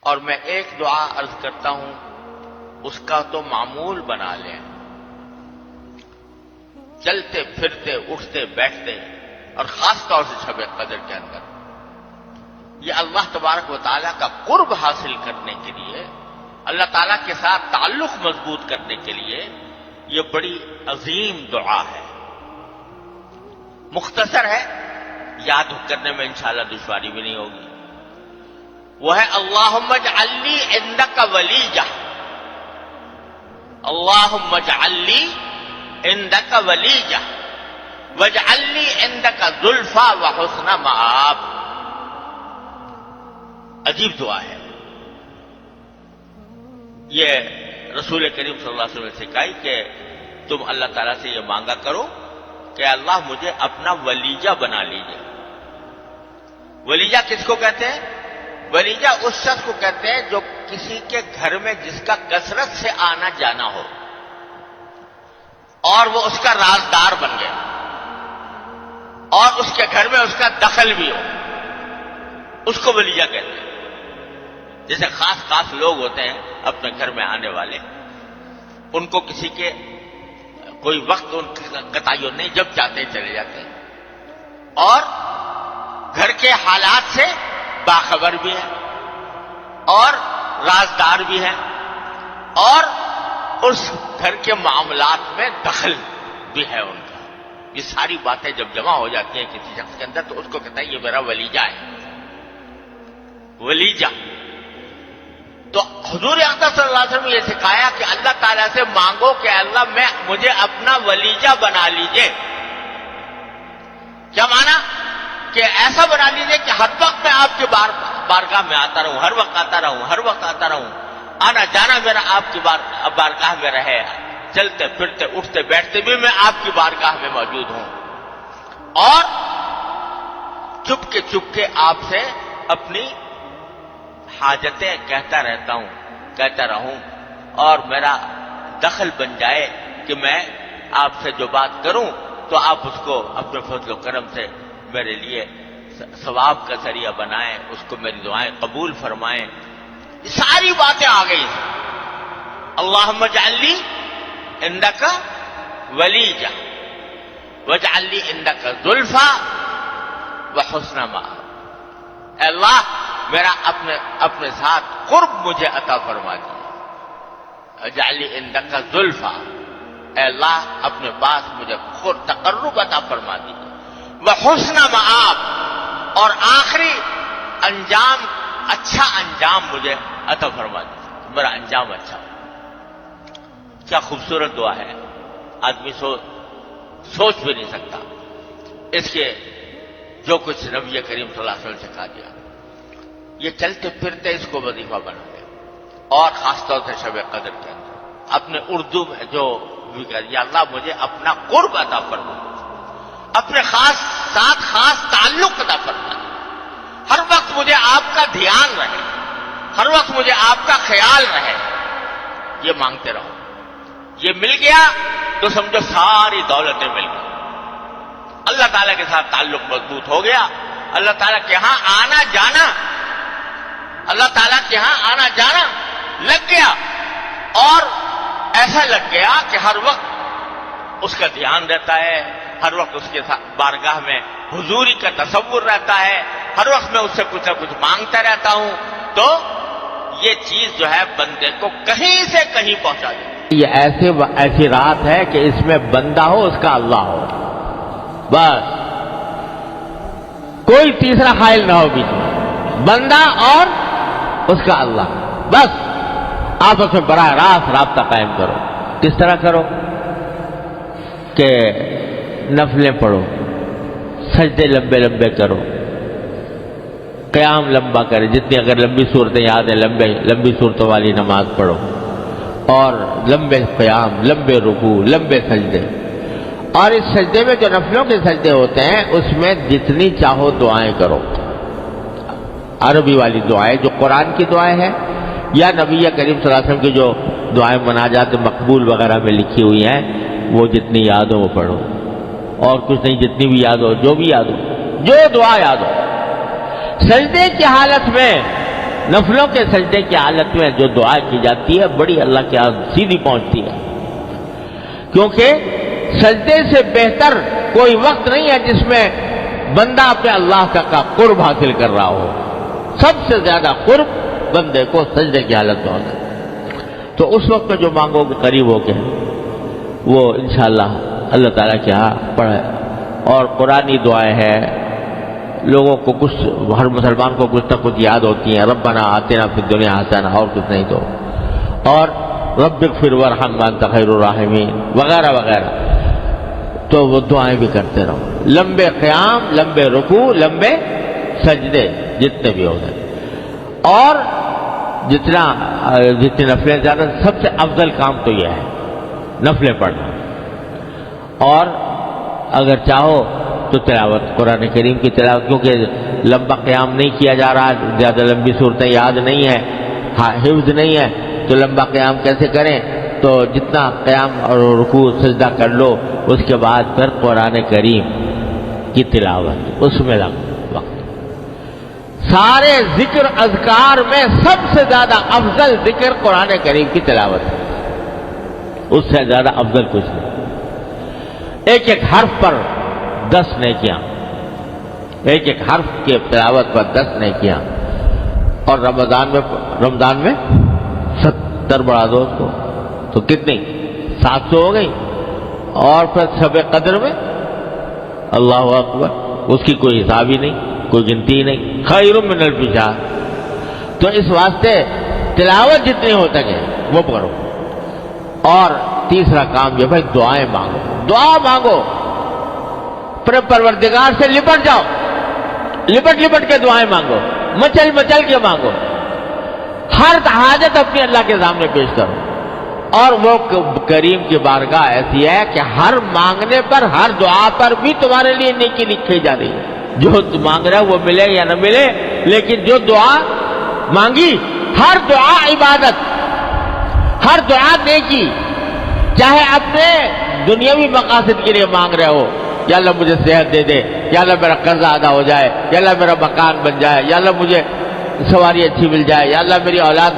اور میں ایک دعا عرض کرتا ہوں، اس کا تو معمول بنا لیں، چلتے پھرتے اٹھتے بیٹھتے، اور خاص طور سے شب قدر کے اندر یہ اللہ تبارک و تعالیٰ کا قرب حاصل کرنے کے لیے، اللہ تعالیٰ کے ساتھ تعلق مضبوط کرنے کے لیے یہ بڑی عظیم دعا ہے۔ مختصر ہے، یاد کرنے میں انشاءاللہ دشواری بھی نہیں ہوگی۔ وہ ہے اللہم اجعل لی عندک ولیجہ، اللہم اجعل لی عندک ولیجہ واجعل لی عندک زلفیٰ وحسن مآب۔ عجیب دعا ہے یہ، رسول کریم صلی اللہ علیہ وسلم نے سکھائی کہ تم اللہ تعالیٰ سے یہ مانگا کرو کہ اللہ مجھے اپنا ولیجہ بنا لیجئے۔ ولیجہ کس کو کہتے ہیں؟ ولیجہ اس شخص کو کہتے ہیں جو کسی کے گھر میں جس کا کثرت سے آنا جانا ہو اور وہ اس کا رازدار بن گیا اور اس کے گھر میں اس کا دخل بھی ہو، اس کو ولیجہ کہتے ہیں۔ جیسے خاص خاص لوگ ہوتے ہیں اپنے گھر میں آنے والے، ان کو کسی کے کوئی وقت ان کا تعین نہیں، جب چاہتے چلے جاتے ہیں، اور گھر کے حالات سے باخبر بھی ہیں اور رازدار بھی ہیں اور اس گھر کے معاملات میں دخل بھی ہے ان کا۔ یہ ساری باتیں جب جمع ہو جاتی ہیں کسی شخص کے اندر تو اس کو کہتا ہے یہ میرا ولیجہ ہے، ولیجہ۔ تو حضور اقدس صلی اللہ علیہ وسلم نے یہ سکھایا کہ اللہ تعالیٰ سے مانگو کہ اللہ مجھے اپنا ولیجہ بنا لیجئے۔ کیا معنی؟ کہ ایسا بنا لیجئے کہ ہر وقت میں آپ کی بارگاہ میں آتا رہوں، ہر وقت آتا رہوں، ہر وقت آتا رہوں، آنا جانا میرا آپ کی بارگاہ میں رہے، چلتے پھرتے اٹھتے بیٹھتے بھی میں آپ کی بارگاہ میں موجود ہوں، اور چپ کے آپ سے اپنی حاجتیں کہتا رہوں، اور میرا دخل بن جائے کہ میں آپ سے جو بات کروں تو آپ اس کو اپنے فضل و کرم سے میرے لیے ثواب کا ذریعہ بنائیں، اس کو میری دعائیں قبول فرمائیں۔ یہ ساری باتیں آ گئی ہیں۔ اللہم اجعل لی عندک ولیجہ واجعل لی عندک زلفیٰ وحسن مآب۔ اے اللہ میرا اپنے ساتھ قرب مجھے عطا فرما دیجیے۔ اجعل لی عندک زلفیٰ، اے اللہ اپنے پاس مجھے خود تقرب عطا فرما دیجیے۔ وحسن مآب، اور آخری انجام، اچھا انجام مجھے عطا فرما دیجیے، میرا انجام اچھا۔ کیا خوبصورت دعا ہے، آدمی سوچ بھی نہیں سکتا اس کے جو کچھ نبی کریم صلی اللہ علیہ وسلم نے سکھا دیا۔ یہ چلتے پھرتے اس کو وظیفہ بنا دے، اور خاص طور سے شب قدر کے اندر اپنے اردو میں جو بھی کہا، یا اللہ مجھے اپنا قرب عطا فرما، اپنے خاص تعلق عطا فرما، ہر وقت مجھے آپ کا دھیان رہے، ہر وقت مجھے آپ کا خیال رہے، یہ مانگتے رہو۔ یہ مل گیا تو سمجھو ساری دولتیں مل گئی، اللہ تعالیٰ کے ساتھ تعلق مضبوط ہو گیا، اللہ تعالیٰ کے ہاں آنا جانا، اللہ تعالیٰ کے ہاں آنا جانا لگ گیا، اور ایسا لگ گیا کہ ہر وقت اس کا دھیان رہتا ہے، ہر وقت اس کے ساتھ بارگاہ میں حضوری کا تصور رہتا ہے، ہر وقت میں اس سے کچھ نہ کچھ مانگتا رہتا ہوں، تو یہ چیز جو ہے بندے کو کہیں سے کہیں پہنچا دیتی ہے۔ یہ ایسی رات ہے کہ اس میں بندہ ہو، اس کا اللہ ہو، بس کوئی تیسرا حائل نہ ہو بیچ میں، بندہ اور اس کا اللہ، بس آپس میں براہ راست رابطہ قائم کرو۔ کس طرح کرو؟ کہ نفلیں پڑھو، سجدے لمبے لمبے کرو، قیام لمبا کرے، جتنی اگر لمبی صورتیں یاد ہیں لمبی صورتوں والی نماز پڑھو، اور لمبے قیام، لمبے رکوع، لمبے سجدے۔ اور اس سجدے میں جو نفلوں کے سجدے ہوتے ہیں اس میں جتنی چاہو دعائیں کرو، عربی والی دعائیں جو قرآن کی دعائیں ہیں، یا نبی کریم صلی اللہ علیہ وسلم کی جو دعائیں مناجات مقبول وغیرہ میں لکھی ہوئی ہیں، وہ جتنی یاد ہو وہ پڑھو، اور کچھ نہیں، جتنی بھی یاد ہو، جو بھی یاد ہو، جو دعا یاد ہو۔ سجدے کی حالت میں نفلوں کے سجدے کی حالت میں جو دعا کی جاتی ہے بڑی اللہ کے ہاں سیدھی پہنچتی ہے، کیونکہ سجدے سے بہتر کوئی وقت نہیں ہے جس میں بندہ اپنے اللہ کا قرب حاصل کر رہا ہو۔ سب سے زیادہ قرب بندے کو سجدے کی حالت میں ہوتا ہے۔ تو اس وقت میں جو مانگو گے قریب ہو کے وہ انشاءاللہ اللہ تعالیٰ کے ہاں پڑھے۔ اور قرآنی دعائیں ہیں، لوگوں کو کچھ، ہر مسلمان کو کچھ نہ کچھ یاد ہوتی ہیں، ربنا آتنا فی الدنیا حسنہ، اور کچھ نہیں تو، اور رب اغفر وارحم وانت خیر الراحمین وغیرہ وغیرہ، تو وہ دعائیں بھی کرتے رہو۔ لمبے قیام، لمبے رکوع، لمبے سجدے جتنے بھی ہو گئے، اور جتنی نفلیں زیادہ، سب سے افضل کام تو یہ ہے نفلیں پڑھنا، اور اگر چاہو تو تلاوت، قرآن کریم کی تلاوت، کیونکہ لمبا قیام نہیں کیا جا رہا، زیادہ لمبی صورتیں یاد نہیں ہے، حفظ نہیں ہے، تو لمبا قیام کیسے کریں؟ تو جتنا قیام اور رکوع سجدہ کر لو، اس کے بعد پھر قرآن کریم کی تلاوت، اس میں لگ وقت۔ سارے ذکر اذکار میں سب سے زیادہ افضل ذکر قرآن کریم کی تلاوت ہے، اس سے زیادہ افضل کچھ نہیں۔ ایک ایک حرف پر 10 نیکیاں، ایک ایک حرف کی تلاوت پر 10 نیکیاں، اور رمضان میں 70 بڑھا دو اس کو تو کتنی 700 ہو گئی، اور پھر شب قدر میں اللہ اکبر، اس کی کوئی حساب ہی نہیں، کوئی گنتی ہی نہیں، خیر من الف شہر۔ تو اس واسطے تلاوت جتنی ہو سکے وہ کرو۔ اور تیسرا کام یہ بھائی دعائیں مانگو، دعا مانگو، اپنے پروردگار سے لپٹ جاؤ، لپٹ کے دعائیں مانگو، مچل کے مانگو، ہر حاجت اپنی اللہ کے سامنے پیش کرو۔ اور وہ کریم کی بارگاہ ایسی ہے کہ ہر مانگنے پر، ہر دعا پر بھی تمہارے لیے نیکی لکھی جا رہی ہے۔ جو مانگ رہا ہے وہ ملے یا نہ ملے، لیکن جو دعا مانگی، ہر دعا عبادت، ہر دعا نیکی، چاہے اپنے دنیاوی مقاصد کے لیے مانگ رہے ہو، یا اللہ مجھے صحت دے دے، یا اللہ میرا قرضہ ادا ہو جائے، یا اللہ میرا مکان بن جائے، یا اللہ مجھے سواری اچھی مل جائے، یا اللہ میری اولاد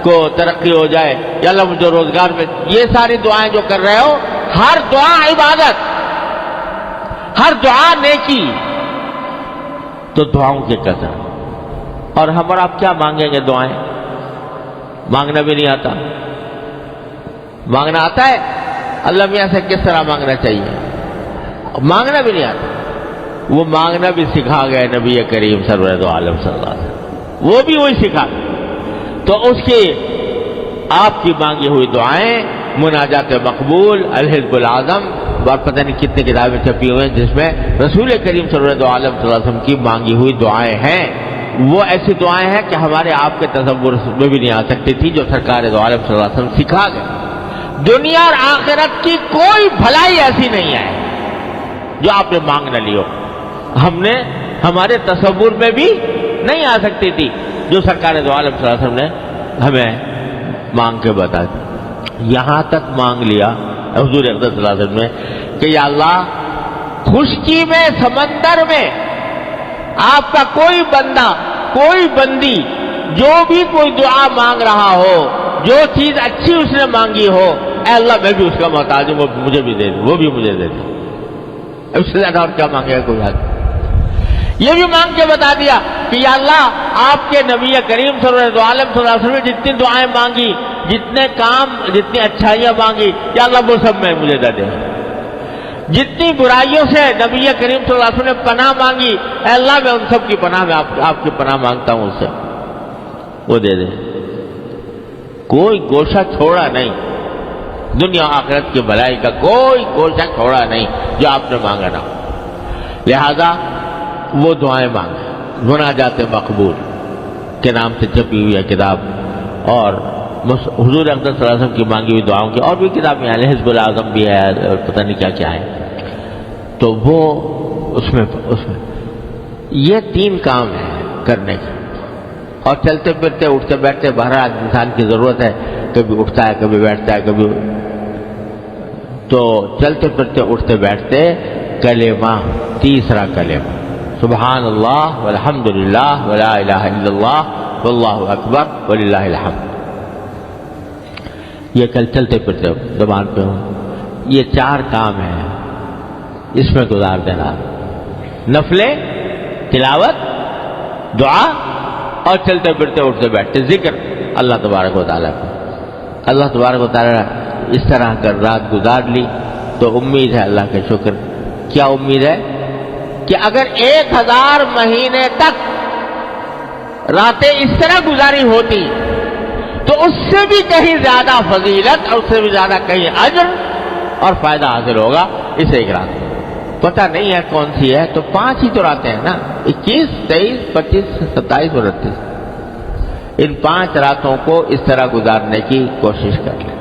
کو ترقی ہو جائے، یا اللہ مجھے روزگار میں، یہ ساری دعائیں جو کر رہے ہو، ہر دعا عبادت، ہر دعا نیکی۔ تو دعاؤں کی قدر، اور ہم اور آپ کیا مانگیں گے؟ دعائیں مانگنا بھی نہیں آتا۔ مانگنا آتا ہے اللہ میاں سے کس طرح مانگنا چاہیے، مانگنا بھی نہیں آتا۔ وہ مانگنا بھی سکھا گئے نبی کریم سرور دو عالم صلی اللہ علیہ وسلم، وہ بھی وہی سکھا گئے۔ تو اس کی آپ کی مانگی ہوئی دعائیں، مناجات مقبول، الحزب العظم، اور پتہ نہیں کتنی کتابیں چھپی ہوئی ہیں جس میں رسول کریم سرور دو عالم صلی اللہ علیہ وسلم کی مانگی ہوئی دعائیں ہیں۔ وہ ایسی دعائیں ہیں کہ ہمارے آپ کے تصور میں بھی نہیں آ سکتی تھی، جو سرکار دو عالم صلی اللہ علیہ وسلم سکھا گئے۔ دنیا اور آخرت کی کوئی بھلائی ایسی نہیں ہے جو آپ نے مانگ نہ لی ہو، ہمارے تصور میں بھی نہیں آ سکتی تھی، جو سرکار دو عالم صلی اللہ علیہ وسلم نے ہمیں مانگ کے بتا دی۔ یہاں تک مانگ لیا حضور اقدس صلی اللہ علیہ وسلم نے کہ یا اللہ، خشکی میں، سمندر میں آپ کا کوئی بندہ، کوئی بندی جو بھی کوئی دعا مانگ رہا ہو، جو چیز اچھی اس نے مانگی ہو، اے اللہ میں بھی اس کا محتاج ہوں، وہ مجھے بھی دے دے، وہ بھی مجھے دے دے۔ اس سے زیادہ اور کیا مانگے گا کوئی آدمی؟ یہ بھی مانگ کے بتا دیا کہ یا اللہ، آپ کے نبی کریم صلی اللہ علیہ وسلم نے جتنی دعائیں مانگی، جتنے کام، جتنی اچھائیاں مانگی، یا اللہ وہ سب میں مجھے دے دے۔ جتنی برائیوں سے نبی کریم صلی اللہ علیہ وسلم نے پناہ مانگی، اے اللہ میں ان سب کی پناہ میں آپ کی پناہ مانگتا ہوں، اس سے وہ دے دے۔ کوئی گوشہ چھوڑا نہیں، دنیا آخرت کی بھلائی کا کوئی گوشہ چھوڑا نہیں جو آپ نے مانگا نہ ہو۔ لہذا وہ دعائیں مانگیں، مناجات مقبول کے نام سے چھپی ہوئی ہے کتاب، اور حضور اقدس صلی اللہ علیہ وسلم کی مانگی ہوئی دعاؤں کی اور بھی کتابیں ہیں، حزب العظم بھی ہے، اور پتہ نہیں کیا کیا ہے۔ تو وہ اس میں یہ 3 کام ہیں کرنے کے، اور چلتے پھرتے، اٹھتے بیٹھتے، بہرحال انسان کی ضرورت ہے، کبھی اٹھتا ہے، کبھی بیٹھتا ہے، کبھی، تو چلتے پھرتے، اٹھتے بیٹھتے کلمہ، تیسرا کلمہ، سبحان اللہ والحمد للہ ولا الہ الا اللہ واللہ اکبر وللہ الحمد. یہ کل چلتے پھرتے زبان پہ ہوں. یہ 4 کام ہیں اس میں گزار دینا: نفلیں، تلاوت، دعا اور چلتے پھرتے اٹھتے بیٹھتے ذکر اللہ تبارک و تعالیٰ کو. اللہ تبارک و تعالیٰ اس طرح کر رات گزار لی تو امید ہے اللہ کا شکر. کیا امید ہے؟ کہ اگر 1000 مہینے تک راتیں اس طرح گزاری ہوتی تو اس سے بھی کہیں زیادہ فضیلت اور اس سے بھی زیادہ کہیں اجر اور فائدہ حاصل ہوگا اس ایک رات میں. پتہ نہیں ہے کون سی ہے، تو 5 ہی تو راتیں ہیں نا، 21، 23، 25، 27 اور 28. ان 5 راتوں کو اس طرح گزارنے کی کوشش کر لیں.